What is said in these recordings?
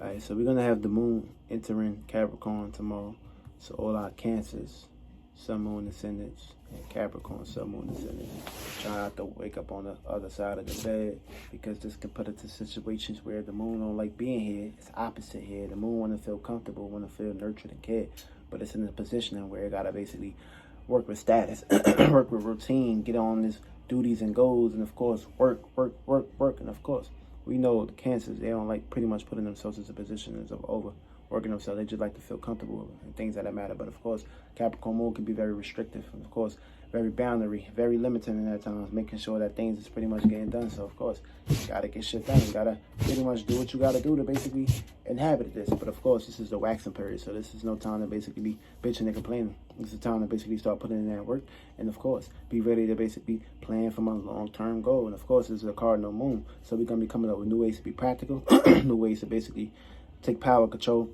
Alright, so we're gonna have the moon entering Capricorn tomorrow. So all our Cancers, Sun, Moon, Ascendants, and Capricorn, Sun, Moon, Ascendants. Try not to wake up on the other side of the bed, because this can put us to situations where the moon don't like being here. It's opposite here. The moon want to feel comfortable, want to feel nurtured and cared, but it's in a position where it gotta basically work with status, work with routine, get on this duties and goals, and of course work, and of course we know the Cancers, they don't like pretty much putting themselves into positions of overworking themselves. They just like to feel comfortable and things that matter. But of course, Capricorn moon can be very restrictive, and of course, very boundary, very limiting at times, making sure that things is pretty much getting done. So of course, you gotta get shit done. You gotta pretty much do what you gotta do to basically inhabit this. But of course, this is the waxing period, so this is no time to basically be bitching and complaining. This is time to basically start putting in that work, and of course, be ready to basically plan for my long-term goal. And of course, this is a cardinal moon, so we're gonna be coming up with new ways to be practical, new ways to basically take power, control,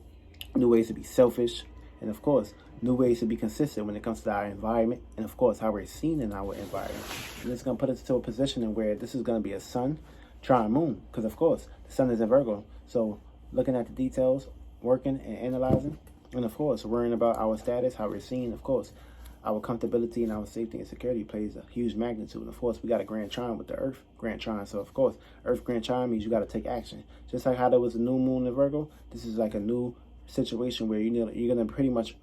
new ways to be selfish, and of course, new ways to be consistent when it comes to our environment, and of course, how we're seen in our environment. And it's gonna put us to a position in where this is gonna be a Sun, Trine, Moon, because of course, the Sun is in Virgo. So looking at the details, working and analyzing, and of course, worrying about our status, how we're seen. Of course, our comfortability and our safety and security plays a huge magnitude. And of course, we got a grand trine with the Earth grand trine. So of course, Earth grand trine means you got to take action. Just like how there was a new moon in Virgo, this is like a new situation where you're going to pretty much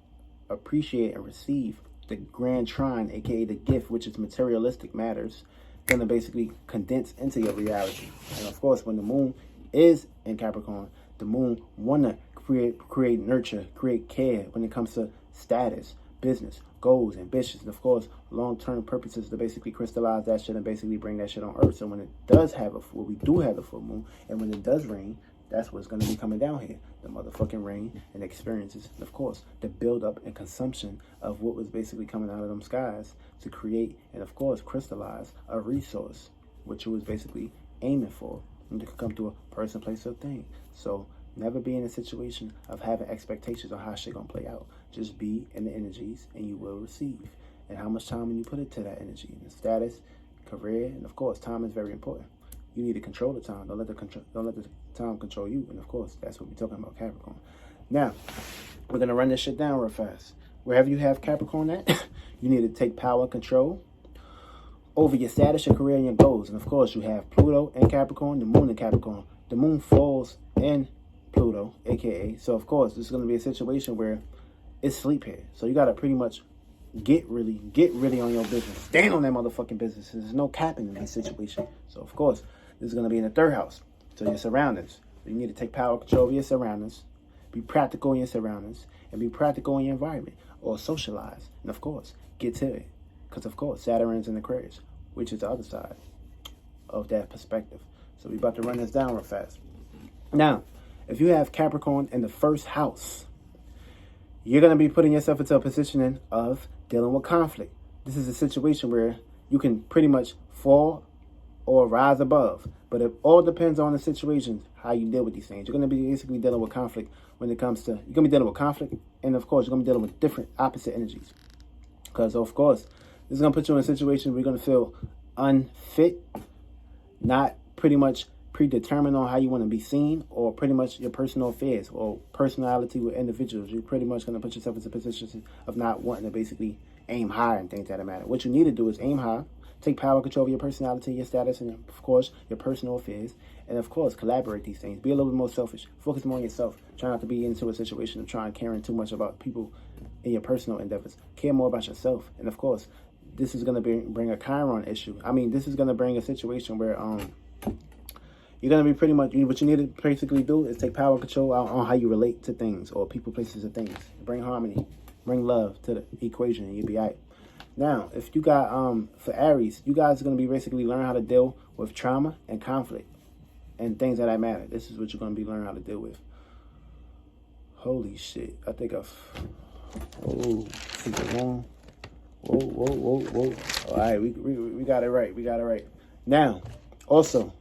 appreciate and receive the grand trine, aka the gift, which is materialistic matters, going to basically condense into your reality. And of course, when the moon is in Capricorn, the moon want to create, nurture, create care when it comes to status, business, goals, ambitions, and of course, long-term purposes to basically crystallize that shit and basically bring that shit on Earth. So when it does have we do have a full moon, and when it does rain, that's what's going to be coming down here. The motherfucking rain and experiences, and of course, the build-up and consumption of what was basically coming out of them skies to create and, of course, crystallize a resource, which it was basically aiming for, and to come to a person, place, or thing. So never be in a situation of having expectations on how shit gonna play out. Just be in the energies and you will receive. And how much time when you put it to that energy, and the status, career, and of course, time is very important. You need to control the time. Don't let the time control you. And of course, that's what we're talking about, Capricorn. Now, we're gonna run this shit down real fast. Wherever you have Capricorn at, you need to take power, control over your status, your career, and your goals. And of course, you have Pluto in Capricorn, the moon in Capricorn. The moon falls in Pluto, aka. So of course, this is going to be a situation where it's sleep here. So you got to pretty much get really on your business. Stand on that motherfucking business. There's no capping in that situation. So of course, this is going to be in the third house. So your surroundings. You need to take power, control over your surroundings. Be practical in your surroundings, and be practical in your environment, or socialize. And of course, get to it. Because of course, Saturn's in Aquarius, which is the other side of that perspective. So we about to run this down real fast. Now, if you have Capricorn in the first house, you're going to be putting yourself into a position of dealing with conflict. This is a situation where you can pretty much fall or rise above. But it all depends on the situation, how you deal with these things. You're going to be basically dealing with conflict when it comes to, you're going to be dealing with conflict. And of course, you're going to be dealing with different opposite energies. Because of course, this is going to put you in a situation where you're going to feel unfit, not pretty much predetermined on how you want to be seen, or pretty much your personal affairs or personality with individuals. You're pretty much going to put yourself into positions of not wanting to basically aim high and things that matter. What you need to do is aim high, take power, control of your personality, your status, and of course, your personal affairs. And of course, collaborate these things. Be a little bit more selfish. Focus more on yourself. Try not to be into a situation of trying caring too much about people in your personal endeavors. Care more about yourself. And of course, this is going to bring a Chiron issue. I mean, this is going to bring a situation where you're going to be pretty much, what you need to basically do is take power control on how you relate to things, or people, places, and things. Bring harmony, bring love to the equation, and you'll be all right. Now, if you got, for Aries, you guys are going to be basically learn how to deal with trauma and conflict and things that matter. This is what you're going to be learning how to deal with. Holy shit. I think take it wrong. Whoa. All right, we got it right. We got it right. Now, also,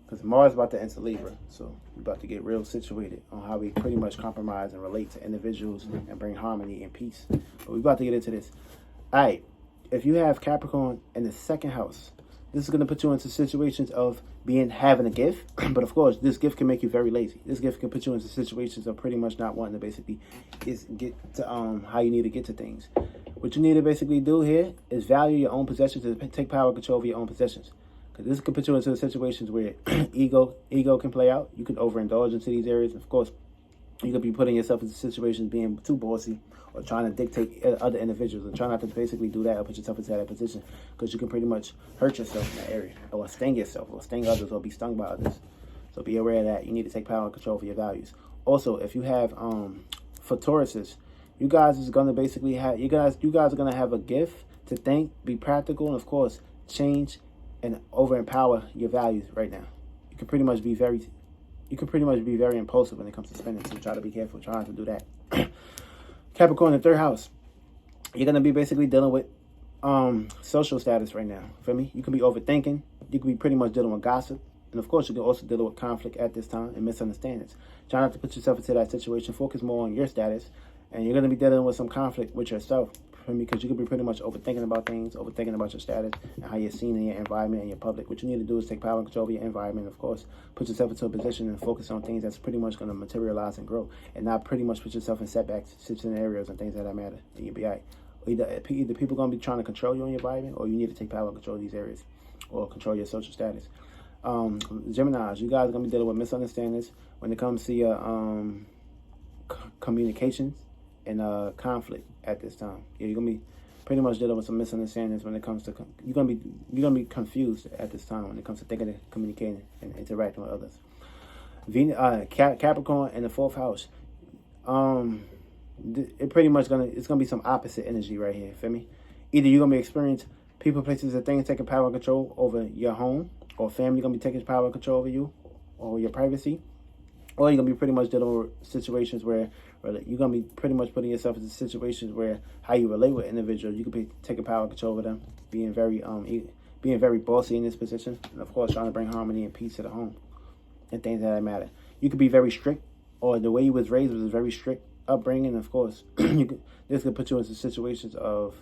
because Mars is about to enter Libra, so we're about to get real situated on how we pretty much compromise and relate to individuals and bring harmony and peace. But we're about to get into this. All right, if you have Capricorn in the second house, this is going to put you into situations of having a gift, but of course, this gift can make you very lazy. This gift can put you into situations of pretty much not wanting to basically get to how you need to get to things. What you need to basically do here is value your own possessions and take power and control over your own possessions. Because this can put you into situations where ego can play out. You can overindulge into these areas. Of course, you could be putting yourself into situations being too bossy or trying to dictate other individuals, and try not to basically do that or put yourself into that position, because you can pretty much hurt yourself in that area, or sting yourself, or sting others, or be stung by others. So be aware of that. You need to take power and control over your values. Also, if you have for Tauruses, you guys is gonna basically have you guys are gonna have a gift to think, be practical, and of course change and over empower your values right now. You can pretty much be very impulsive when it comes to spending, so try to be careful trying to do that. Capricorn, the third house, you're going to be basically dealing with social status right now. Feel me? You can be overthinking. You can be pretty much dealing with gossip. And of course, you can also deal with conflict at this time and misunderstandings. Try not to put yourself into that situation. Focus more on your status. And you're going to be dealing with some conflict with yourself. Because you could be pretty much overthinking about things, overthinking about your status and how you're seen in your environment and your public. What you need to do is take power and control of your environment, of course. Put yourself into a position and focus on things that's pretty much going to materialize and grow, and not pretty much put yourself in setbacks, scenarios, and things that matter. And you'll be all right. Either people are going to be trying to control you in your environment, or you need to take power and control these areas, or control your social status. Geminis, you guys are going to be dealing with misunderstandings when it comes to your communications and conflict at this time. Yeah, you're gonna be pretty much dealing with some misunderstandings when it comes to you're gonna be confused at this time when it comes to thinking and communicating and interacting with others. Capricorn in the fourth house. It's gonna be some opposite energy right here. Feel me? Either you're gonna be experiencing people, places, and things taking power and control over your home, or family gonna be taking power and control over you or your privacy. Or you're going to be pretty much dealing with situations where you're going to be pretty much putting yourself into situations where how you relate with individuals, you could be taking power and control over them, being very bossy in this position, and of course trying to bring harmony and peace to the home and things that matter. You could be very strict, or the way you was raised was a very strict upbringing. Of course, this could put you into situations of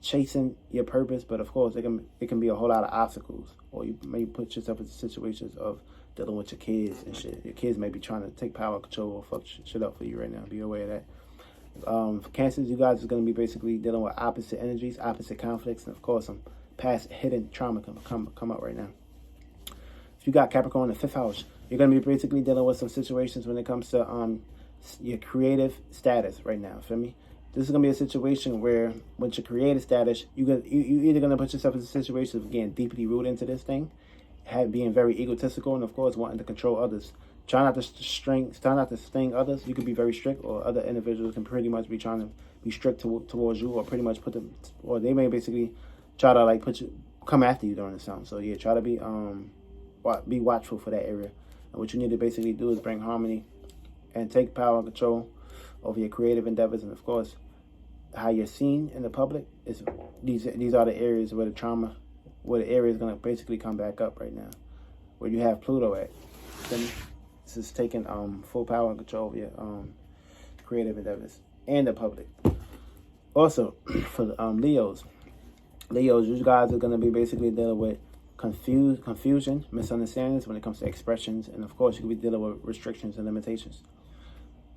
chasing your purpose, but of course it can be a whole lot of obstacles, or you may put yourself into situations of dealing with your kids and shit. Your kids may be trying to take power and control or fuck shit up for you right now. Be aware of that. For Cancers, you guys are going to be basically dealing with opposite energies, opposite conflicts, and of course some past hidden trauma come up right now. If you got Capricorn in the fifth house, you're going to be basically dealing with some situations when it comes to your creative status right now. Feel me? This is going to be a situation where, with your creative status, you're either going to put yourself in a situation of getting deeply rooted into this thing, being very egotistical, and of course wanting to control others. Try not to sting others. You could be very strict, or other individuals can pretty much be trying to be strict towards you, or pretty much put them, or they may basically try to come after you during the time. So yeah, try to be watchful for that area. And what you need to basically do is bring harmony and take power and control over your creative endeavors, and of course how you're seen in the public is these are the areas where the area is going to basically come back up right now, where you have Pluto at. Then this is taking full power and control of your creative endeavors and the public. Also, for the Leos, you guys are going to be basically dealing with confusion, misunderstandings when it comes to expressions, and of course you could be dealing with restrictions and limitations.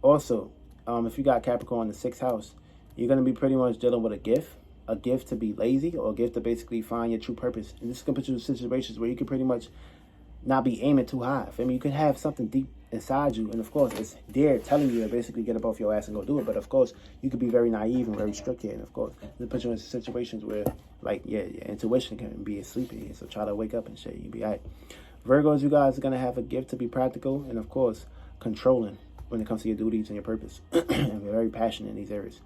Also, if you got Capricorn in the sixth house, you're going to be pretty much dealing with a gift to be lazy, or a gift to basically find your true purpose. And this is going to put you in situations where you can pretty much not be aiming too high. I mean, you can have something deep inside you, and of course it's there telling you to basically get up off your ass and go do it. But of course you could be very naive and very strict here, and of course it puts you in situations where your intuition can be asleep in here. So try to wake up and shit. You'll be all right. Virgos, you guys are going to have a gift to be practical and of course controlling when it comes to your duties and your purpose. And you're very passionate in these areas.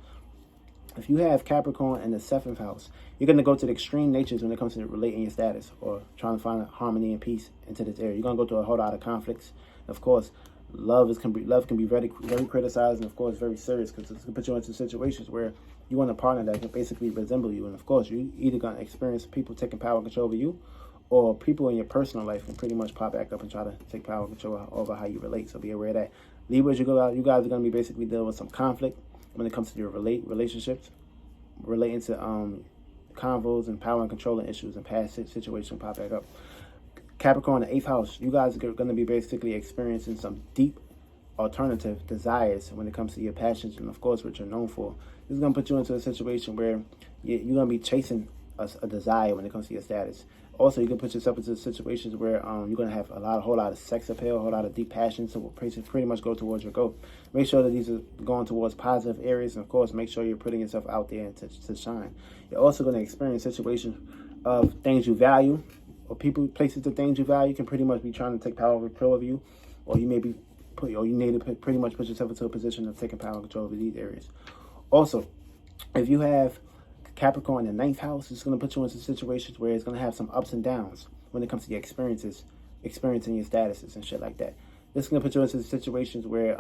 If you have Capricorn in the seventh house, you're going to go to the extreme natures when it comes to relating your status or trying to find harmony and peace into this area. You're going to go through a whole lot of conflicts. Of course, love can be very, very criticized, and of course very serious, because it's going to put you into situations where you want a partner that can basically resemble you. And of course, you either going to experience people taking power and control over you, or people in your personal life can pretty much pop back up and try to take power and control over how you relate. So be aware of that. Libras, you guys are going to be basically dealing with some conflict when it comes to your relationships, relating to convos and power and controlling issues and past situations pop back up. Capricorn, the 8th house, you guys are going to be basically experiencing some deep alternative desires when it comes to your passions and, of course, what you're known for. This is going to put you into a situation where you're going to be chasing a desire when it comes to your status. Also, you can put yourself into situations where you're going to have a whole lot of sex appeal, a whole lot of deep passion, so pretty much go towards your goal. Make sure that these are going towards positive areas, and of course, make sure you're putting yourself out there to shine. You're also going to experience situations of things you value, or people, places, or things you value can pretty much be trying to take power and control of you, or you need to pretty much put yourself into a position of taking power and control over these areas. Also, if you have Capricorn in the 9th house, it's going to put you into situations where it's going to have some ups and downs when it comes to your experiencing your statuses and shit like that. This is going to put you into situations where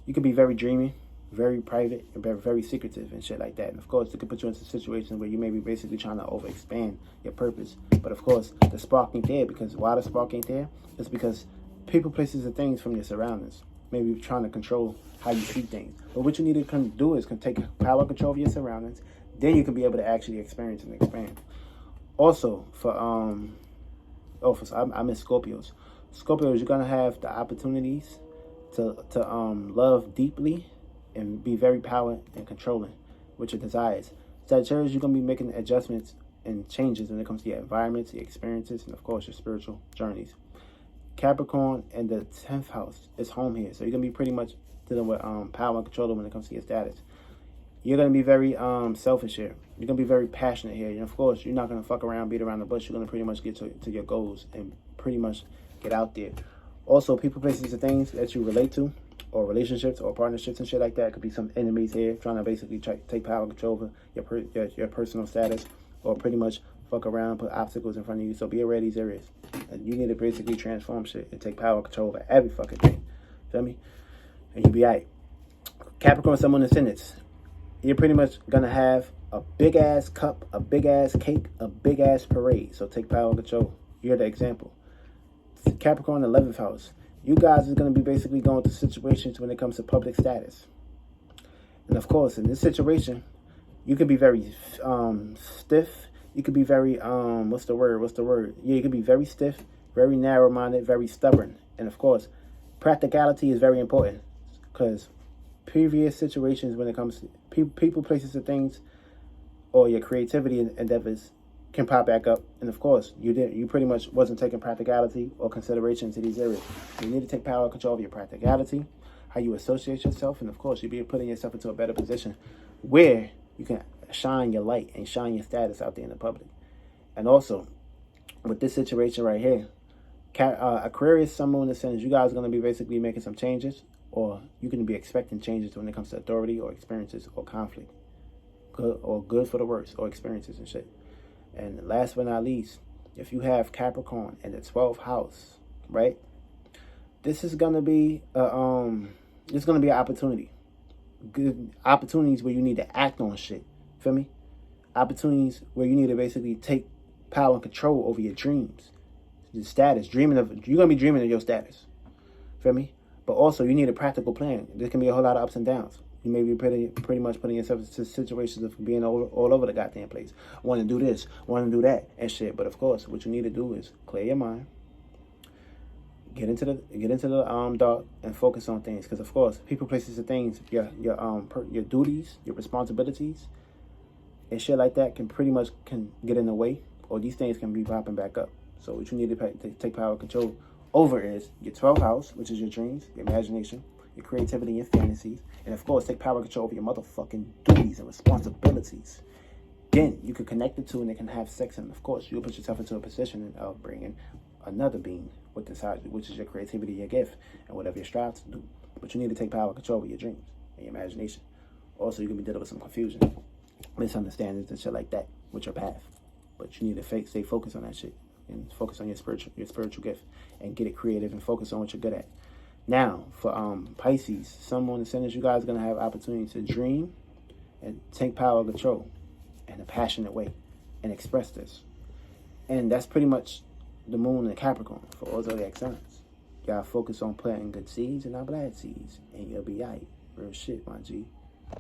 you can be very dreamy, very private, and very secretive and shit like that. And of course, it could put you into situations where you may be basically trying to overexpand your purpose. But of course, the spark ain't there, because why the spark ain't there? It's because people, places, and things from your surroundings maybe trying to control how you see things. But what you need to do is take power control of your surroundings. Then you can be able to actually experience and expand. Also, I'm in Scorpios. Scorpios, you're gonna have the opportunities to love deeply and be very power and controlling with your desires. Sagittarius, you're gonna be making adjustments and changes when it comes to your environments, your experiences, and of course your spiritual journeys. Capricorn in the 10th house is home here, so you're gonna be pretty much dealing with power and control when it comes to your status. You're gonna be very selfish here. You're gonna be very passionate here, and of course, you're not gonna fuck around, beat around the bush. You're gonna pretty much get to your goals and pretty much get out there. Also, people, places, and things that you relate to, or relationships, or partnerships and shit like that. Could be some enemies here trying to basically take power and control over your personal status, or pretty much fuck around, put obstacles in front of you. So be aware of these areas. And you need to basically transform shit and take power and control over every fucking thing. Feel me? And you'll be alright. Capricorn, someone in ascendants. You're pretty much gonna have a big ass cup, a big ass cake, a big ass parade. So take power and control. You're the example. Capricorn, 11th house. You guys are gonna be basically going through situations when it comes to public status. And of course, in this situation, you could be very stiff. You could be very, what's the word? Yeah, you could be very stiff, very narrow-minded, very stubborn. And of course, practicality is very important, because previous situations when it comes to people, places, and things, or your creativity endeavors can pop back up. And of course, you pretty much wasn't taking practicality or consideration to these areas. You need to take power and control of your practicality, how you associate yourself, and of course, you'll be putting yourself into a better position where you can shine your light and shine your status out there in the public. And also, with this situation right here, Aquarius, Sun, Moon, Ascendant, you guys are going to be basically making some changes, or you're going to be expecting changes when it comes to authority or experiences or conflict, good for the worse, or experiences and shit. And last but not least, if you have Capricorn in the 12th house, right, this is going to be an opportunity. Good opportunities where you need to act on shit. Feel me? Opportunities where you need to basically take power and control over your dreams, your status. You're gonna be dreaming of your status. Feel me? But also, you need a practical plan. There can be a whole lot of ups and downs. You may be pretty much putting yourself into situations of being all over the goddamn place. Want to do this, want to do that, and shit. But of course, what you need to do is clear your mind. Get into the dark and focus on things, because of course, people, places, and things, your duties, your responsibilities, and shit like that can get in the way, or these things can be popping back up. So what you need to take power and control over is your 12th house, which is your dreams, your imagination, your creativity, your fantasies, and of course, take power and control over your motherfucking duties and responsibilities. Then you can connect the two, and they can have sex, and of course, you'll put yourself into a position of bringing another being with this side, which is your creativity, your gift, and whatever you strive to do. But you need to take power and control over your dreams and your imagination. Also, you can be dealing with some confusion, misunderstandings, and shit like that with your path. But you need to stay focused on that shit and focus on your spiritual gift and get it creative and focus on what you're good at. Now, for Pisces, Sun, Moon, Ascendant, you guys are going to have opportunity to dream and take power and control in a passionate way and express this. And that's pretty much the Moon and Capricorn for all zodiac signs. Y'all focus on planting good seeds and not bad seeds, and you'll be aight. Real shit, my G.